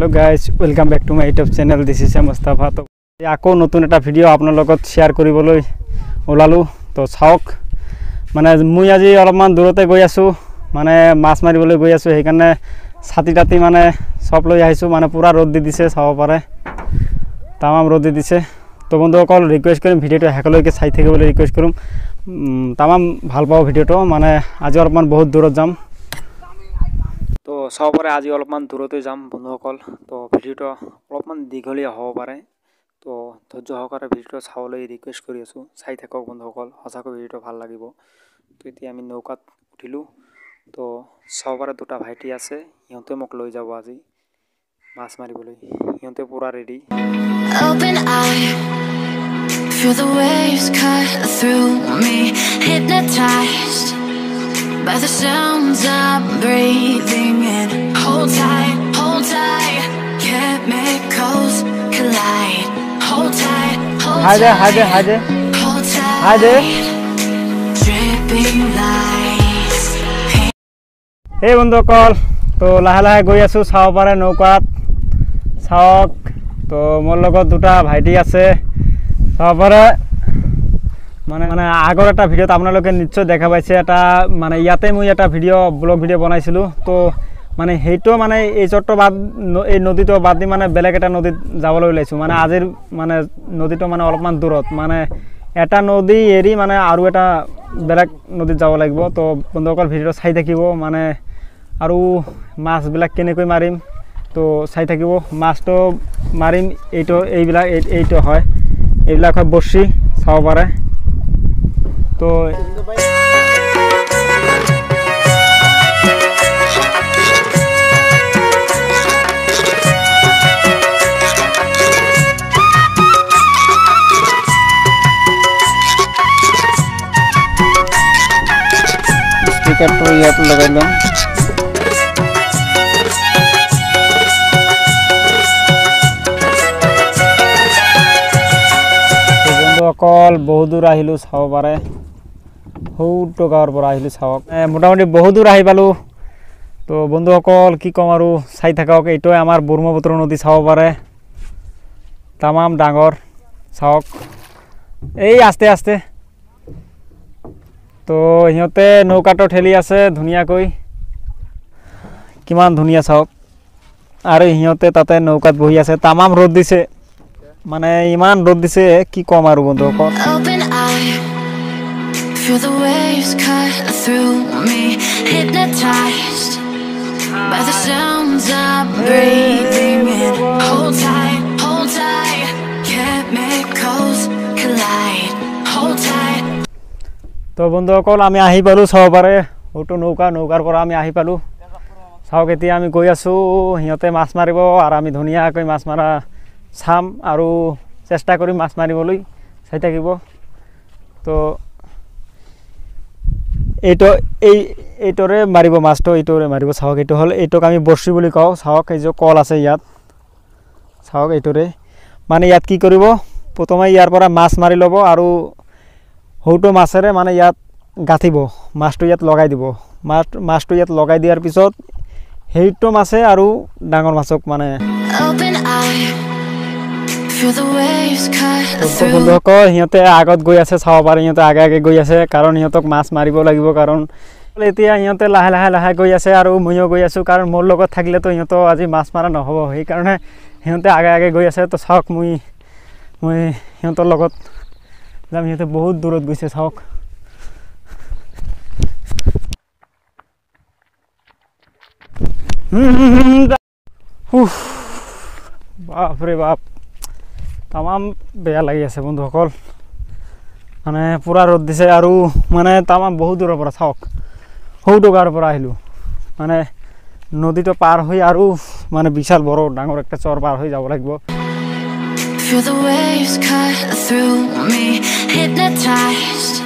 Hello guys welcome back to my YouTube channel this is Mustafa. तो आको नतुन एटा video आपनार लगत शेयर करिबोलै ओलालु। तो चाওক माने मुई আজি অলপমান দূৰতে গৈ আছো, মানে মাছ মাৰিবলৈ গৈ আছো, সেইকাৰণে ছাতি তাতি মানে সব লৈ আহিছো। মানে পুৰা ৰ'দ দি দিছে, চাব পাৰে তামাম ৰ'দ দি দিছে। তো বন্ধুসকল ৰিকুৱেষ্ট কৰিম ভিডিঅ'টো হেকলৈকে চাই থাকিবলৈ ৰিকুৱেষ্ট কৰিম। তামাম ভাল পাওঁ ভিডিঅ'টো, মানে আজি অলপমান বহুত দূৰত যাম। তো চাব পাৰে আজি অলপমান দূৰতে যাম বন্ধুসকল। তো ভিডিঅ'টো অলপমান দীঘলীয়া হ'ব পাৰে, তো ধৈৰ্য সহকাৰে ভিডিঅ'টো চাবলৈ ৰিকুৱেষ্ট কৰি আছোঁ। চাই থাকক বন্ধুসকল, সঁচাকৈ ভিডিঅ'টো ভাল লাগিব। তো এতিয়া আমি নৌকাত উঠিলোঁ। তো চাব পাৰে দুটা ভাইটি আছে, সিহঁতে মোক লৈ যাব আজি মাছ মাৰিবলৈ। সিহঁতে পুৰা ready. Open eye, feel the waves cut through me, hypnotized by the sounds I'm breathing in. Hold tight, chemicals collide. Hold tight, hold tight, hold tight, dripping lights. Hey বন্ধুসকল, তো লাহে লাহে গৈ আছোঁ। চাব পাৰে নৌকাত চাওক। তো মোৰ লগত দুটা ভাইটি আছে, চাব পাৰে। মানে আগৰ এটা ভিডিঅ'ত আপোনালোকে নিশ্চয় দেখা পাইছে, এটা মানে ইয়াতে মই এটা ব্লগ ভিডিঅ' বনাইছিলোঁ। তো মানে সেইটো মানে এই চৰটো বাদ, এই নদীটো বাদ দি মানে বেলেগ এটা নদীত যাবলৈ ওলাইছোঁ। মানে আজিৰ মানে নদীটো মানে অলপমান দূৰত, মানে এটা নদী এৰি মানে আৰু এটা বেলেগ নদীত যাব লাগিব। তো বন্ধুসকল ভিডিঅ'টো চাই থাকিব, মানে আৰু মাছবিলাক কেনেকৈ মাৰিম তো চাই থাকিব। মাছটো মাৰিম এইটো হয়, এইবিলাক হয় বৰ্ছি, চাব পাৰে। তো স্পিকাৰটো ইয়াত লগাই লওঁ। বন্ধুসকল বহুত দূৰ আহিলোঁ, চাব পাৰে। সৌটো গাঁৱৰ পৰা আহিলোঁ, চাওক মোটামুটি বহুত দূৰ আহি পালোঁ। তো বন্ধুসকল কি ক'ম আৰু, চাই থাকক। এইটোৱে আমাৰ ব্ৰহ্মপুত্ৰ নদী, চাব পাৰে তামাম ডাঙৰ, চাওক এই আস্তে আস্তে। তো সিহঁতে নৌকাটো ঠেলি আছে ধুনীয়াকৈ, কিমান ধুনীয়া চাওক। আৰু সিহঁতে তাতে নৌকাত বহি আছে। তামাম ৰ'দ দিছে, মানে ইমান ৰ'দ দিছে কি ক'ম আৰু বন্ধুসকল। Open eye, feel the waves cut through me, hypnotized by the sounds I'm breathing in. Hold tight, chemicals collide. Hold tight. তো বন্ধুসকল আমি আহি পালোঁ, চাব পাৰে ওটো নৌকাৰ পৰা আমি আহি পালোঁ। চাওক এতিয়া আমি গৈ আছোঁ, সিহঁতে মাছ মাৰিব আৰু আমি ধুনীয়াকৈ মাছ মাৰা চাম আৰু চেষ্টা কৰিম মাছ মাৰিবলৈ, চাই থাকিব। তো এইটোৰে মাৰিব মাছটো, এইটোৰে মাৰিব। চাওক এইটো হ'ল, এইটোক আমি বৰ্ছি বুলি কওঁ। চাওক এই যে কল আছে ইয়াত, চাওক এইটোৰে। মানে ইয়াত কি কৰিব, প্ৰথমে ইয়াৰ পৰা মাছ মাৰি ল'ব আৰু সৌটো মাছেৰে মানে ইয়াত গাঁঠিব, মাছটো ইয়াত লগাই দিব। মাছটো ইয়াত লগাই দিয়াৰ পিছত সেইটো মাছে আৰু ডাঙৰ মাছক মানে বন্ধুসকল সিহঁতে আগত গৈ আছে, চাব পাৰে সিহঁতে আগে গৈ আছে, কাৰণ সিহঁতক মাছ মাৰিব লাগিব। কাৰণ এতিয়া সিহঁতে লাহে লাহে গৈ আছে আৰু ময়ো গৈ আছোঁ, কাৰণ মোৰ লগত থাকিলেতো সিহঁতৰ আজি মাছ মাৰা নহ'ব, সেইকাৰণে সিহঁতে আগে গৈ আছে। তো চাওক মই সিহঁতৰ লগত যাম। সিহঁতে বহুত দূৰত গৈছে, চাওক বাপৰে বাপ, তামাম বেয়া লাগি আছে বন্ধুসকল। মানে পুৰা ৰ'দ দিছে আৰু মানে তামাম বহুত দূৰৰ পৰা, চাওক সৌটো গাঁৱৰ পৰা আহিলোঁ। মানে নদীটো পাৰ হৈ আৰু মানে বিশাল বড় ডাঙৰ একটা চৰ পাৰ হৈ যাব লাগিব। Feel the waves cut through me, hypnotized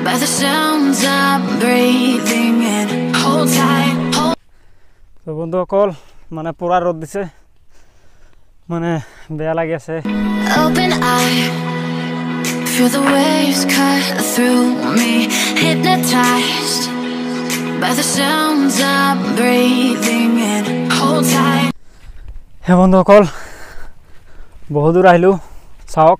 by the sounds I'm breathing in. Hold tight, hold. তো বন্ধুসকল মানে পুৰা ৰ'দ দিছে, মানে বেয়া লাগি আছে। Open eye, feel the waves cut through me, hypnotized by the sounds I'm breathing in. Hold tight. হে বন্ধুসকল বহু দূৰ আহিলোঁ চাওক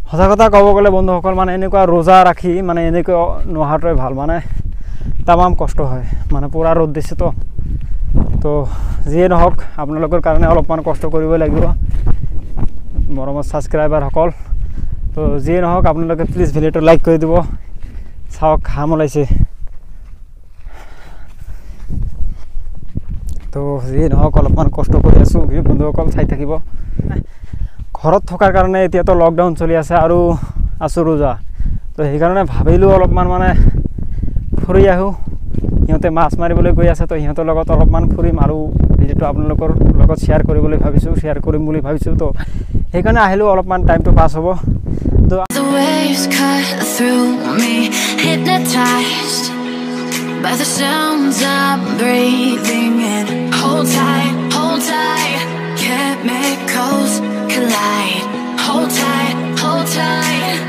সঁচা কথা ক'ব গ'লে বন্ধুসকল মানে এনেকুৱা ৰোজা ৰাখি মানে এনেকৈ নোহাটোৱে ভাল মানে তামাম কষ্ট হয় মানে পুৰা ৰ'দ দিছে তো যিয়ে নহওক আপোনালোকৰ কাৰণে অলপমান কষ্ট কৰিবই লাগিব মৰমৰ ছাবস্ক্ৰাইবাৰসকল তো যিয়ে নহওক আপোনালোকে প্লিজ ভিডিঅ'টো লাইক কৰি দিব চাওক ঘাম ওলাইছে তো যিয়ে নহওক অলপমান কষ্ট কৰি আছোঁ বন্ধুসকল চাই থাকিব ঘৰত থকাৰ কাৰণে এতিয়াতো লকডাউন চলি আছে আৰু আছোঁ ৰোজা তো সেইকাৰণে ভাবিলোঁ অলপমান মানে ফুৰি আহোঁ সিহঁতে মাছ মাৰিবলৈ গৈ আছে তো সিহঁতৰ লগত অলপমান ফুৰিম আৰু ভিডিঅ'টো আপোনালোকৰ লগত শ্বেয়াৰ কৰিবলৈ ভাবিছোঁ শ্বেয়াৰ কৰিম বুলি ভাবিছোঁ তো সেইকাৰণে আহিলোঁ অলপমান টাইমটো পাছ হ'ব তো The waves cut through me, hypnotized by the sounds I'm breathing in. Hold tight, chemicals collide. Hold tight, hold tight,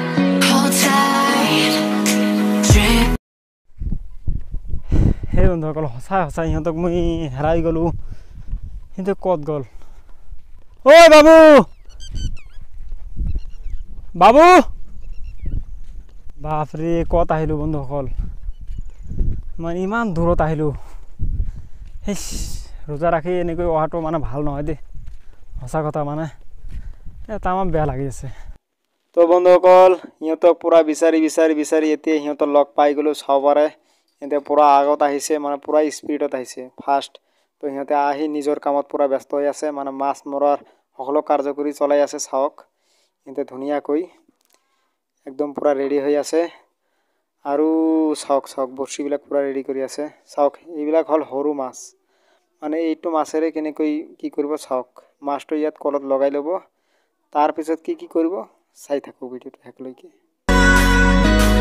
hold tight. Drip. সেই বন্ধুসকল সঁচা সিহঁতক মই হেৰাই গ'লোঁ সিহঁতে ক'ত গ'ল ঐ বাবু বাবু বাপৰে ক'ত আহিলোঁ বন্ধুসকল মানে ইমান দূৰত আহিলোঁ সেই ৰোজা ৰাখি এনেকৈ অহাটো মানে ভাল নহয় দেই সঁচা কথা মানে তামাম বেয়া লাগি আছে তো বন্ধুসকল সিহঁতক পূৰা বিচাৰি এতিয়া সিহঁতক লগ পাই গ'লোঁ চাব পাৰে সিহঁতে পূৰা আগত আহিছে মানে পূৰা স্পীডত আহিছে ফাষ্ট তো সিহঁতে আহি নিজৰ কামত পূৰা ব্যস্ত হৈ আছে মানে মাছ মৰাৰ সকলো কাৰ্যকৰী চলাই আছে চাওক সিহঁতে ধুনীয়াকৈ একদম পূৰা ৰেডি হৈ আছে আৰু চাওক বৰ্ছিবিলাক পূৰা ৰেডি কৰি আছে চাওক এইবিলাক হ'ল সৰু মাছ মানে এইটো মাছেৰে কেনেকৈ কি কৰিব চাওক মাছটো ইয়াত কলত লগাই ল'ব তাৰপিছত কি কৰিব চাই থাকক ভিডিঅ'টো শেষলৈকে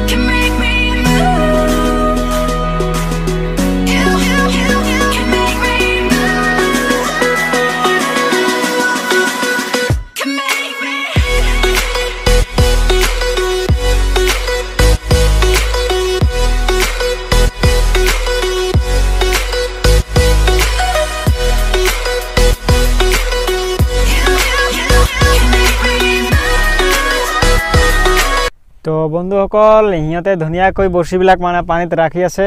Can make me move. Can make me move. Can make me. তো বন্ধুসকল সিহঁতে ধুনীয়াকৈ বৰ্ছিবিলাক মানে পানীত ৰাখি আছে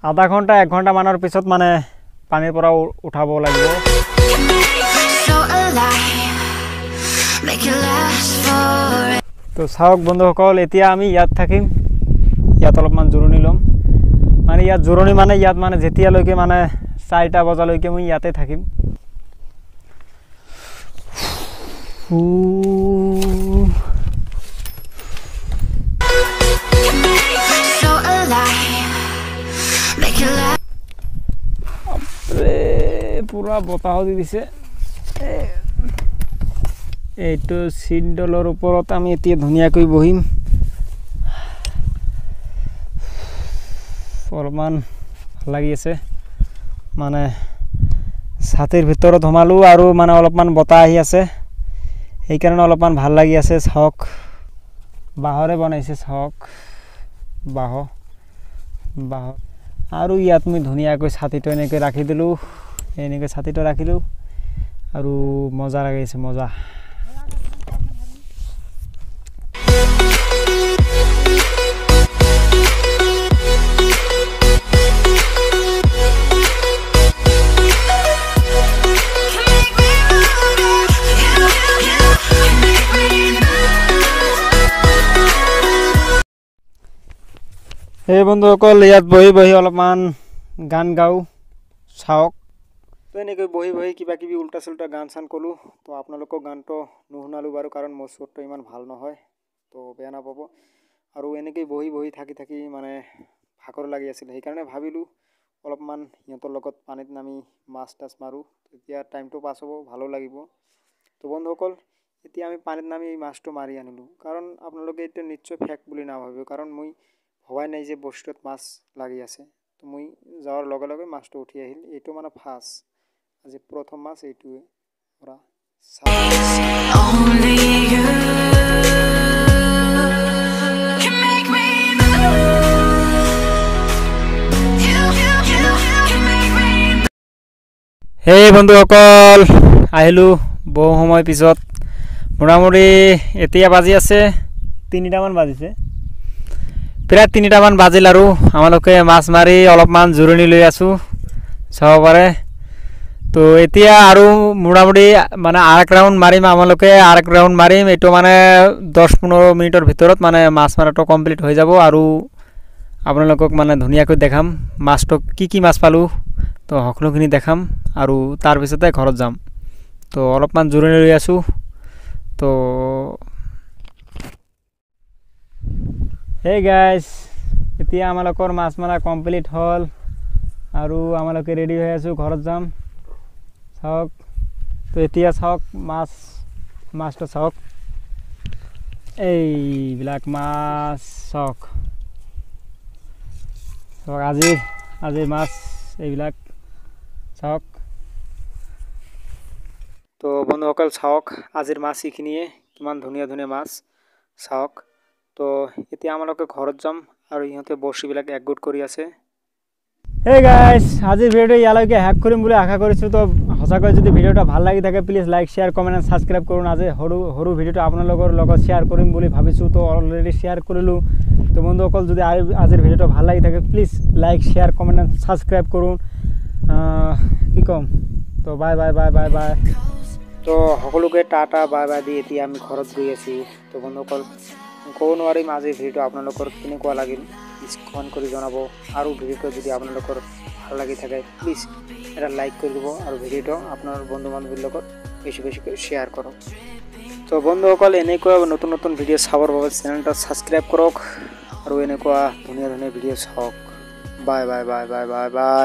আধা ঘণ্টা 1 ঘণ্টা মানৰ পিছত মানে পানীৰ পৰা উঠাব লাগিব So alive. Make it last forever. তো চাওক বন্ধুসকল এতিয়া আমি ইয়াত থাকিম ইয়াত অলপমান জিৰণি ল'ম মানে ইয়াত জিৰণি মানে ইয়াত মানে যেতিয়ালৈকে মানে 4টা বজালৈকে মই ইয়াতে থাকিম So alive. Make it last. পুৰা বতাহ দি দিছে এইটো চিটডলৰ ওপৰত আমি এতিয়া ধুনীয়াকৈ বহিম অলপমান ভাল লাগি আছে মানে ছাতিৰ ভিতৰত সোমালোঁ আৰু মানে অলপমান বতাহ আহি আছে সেইকাৰণে অলপমান ভাল লাগি আছে চাওক বাঁহৰে বনাইছে চাওক বাঁহ আৰু ইয়াত মই ধুনীয়াকৈ ছাতিটো এনেকৈ ৰাখি দিলোঁ এনেকৈ ছাতিটো ৰাখিলোঁ আৰু মজা লাগিছে মজা এই বন্ধুসকল ইয়াত বহি অলপমান গান গাওঁ চাওক তো এনেকৈ বহি কিবা কিবি উল্টা চুল্টা গান চান ক'লোঁ তো আপোনালোকক গানটো নুশুনালোঁ বাৰু কাৰণ মোৰ সুৰটো ইমান ভাল নহয় তো বেয়া নাপাব আৰু এনেকৈ বহি থাকি মানে ভাগৰ লাগি আছিল সেইকাৰণে ভাবিলোঁ অলপমান সিহঁতৰ লগত পানীত নামি মাছ টাছ মাৰোঁ তেতিয়া টাইমটো পাছ হ'ব ভালো লাগিব তো বন্ধুসকল এতিয়া আমি পানীত নামি মাছটো মাৰি আনিলোঁ কাৰণ আপোনালোকে এতিয়া নিশ্চয় ফেক বুলি নাভাবিব কাৰণ মই ভবাই নাই যে বস্তুত মাছ লাগি আছে তো মই যাওয়াৰ লগে লগে মাছটো উঠি আহিল এইটো মানে ফাৰ্ষ্ট আজি প্ৰথম মাছ এইটোৱে পৰা Only হে বন্ধুসকল আহিলোঁ বহু সময় পিছত মোটামুটি এতিয়া বাজি আছে 3টামান বাজিছে প্ৰায় 3টামান বাজিল আৰু আমালোকে মাছ মাৰি অলপমান জুৰণি লৈ আছোঁ চাব পাৰে তো এতিয়া আৰু মোটামুটি মানে আৰেক ৰাউন্ড মাৰিম আমালোকে আৰেক ৰাউন্ড মাৰিম এইটো মানে 10-15 মিনিটৰ ভিতৰত মানে মাছ মাৰাটো কমপ্লিট হৈ যাব আৰু আপোনালোকক মানে ধুনীয়াকৈ দেখাম মাছটো কি মাছ পালোঁ তো সকলোখিনি দেখাম আৰু তাৰ পিছতে ঘৰত যাম তো অলপমান জুৰণি লৈ আছোঁ তো হে গাইজ এতিয়া আমালোকৰ মাছ মাৰা কমপ্লিট হ'ল আৰু আমালোকে ৰেডি হৈ আছোঁ ঘৰত যাম চাওক তো এতিয়া চাওক মাছটো চাওক এইবিলাক মাছ চাওক আজিৰ মাছ এইবিলাক চাওক তো বন্ধুসকল চাওক আজিৰ মাছ এইখিনিয়ে কিমান ধুনীয়া ধুনীয়া মাছ চাওক তো এতিয়া আমালোকে ঘৰত যাম আৰু ইহঁতে বৰশীবিলাক একগোট কৰি আছে হে গাইজ আজিৰ ভিডিঅ'টো ইয়ালৈকে শেষ কৰিম বুলি আশা কৰিছোঁ তো সঁচাকৈ যদি ভিডিঅ'টা ভাল লাগি থাকে please like share comment and subscribe কৰোঁ আজি সৰু ভিডিঅ'টো আপোনালোকৰ লগত শ্বেয়াৰ কৰিম বুলি ভাবিছোঁ তো অলৰেডি শ্বেয়াৰ কৰিলোঁ তো বন্ধুসকল যদি আজিৰ ভিডিঅ'টো ভাল লাগি থাকে please like share comment and subscribe কৰোঁ কি ক'ম তো bye bye bye bye bye তো সকলোকে টাটা বাই বাই দি এতিয়া আমি ঘৰত গৈ আছোঁ তো বন্ধুসকল ক'ব নোৱাৰিম আজিৰ ভিডিঅ'টো আপোনালোকৰ কেনেকুৱা লাগিল প্লিজ কমেণ্ট কৰি জনাব আৰু ভিডিঅ'টো যদি আপোনালোকৰ ভাল লাগি থাকে প্লিজ এটা লাইক কৰি দিব আৰু ভিডিঅ'টো আপোনাৰ বন্ধু বান্ধৱীৰ লগত বেছিকৈ শ্বেয়াৰ কৰক তো বন্ধুসকল এনেকুৱা নতুন নতুন ভিডিঅ' চাবৰ বাবে চেনেলটো ছাবস্ক্ৰাইব কৰক আৰু এনেকুৱা ধুনীয়া ধুনীয়া ভিডিঅ' চাওক bye bye bye bye bye bye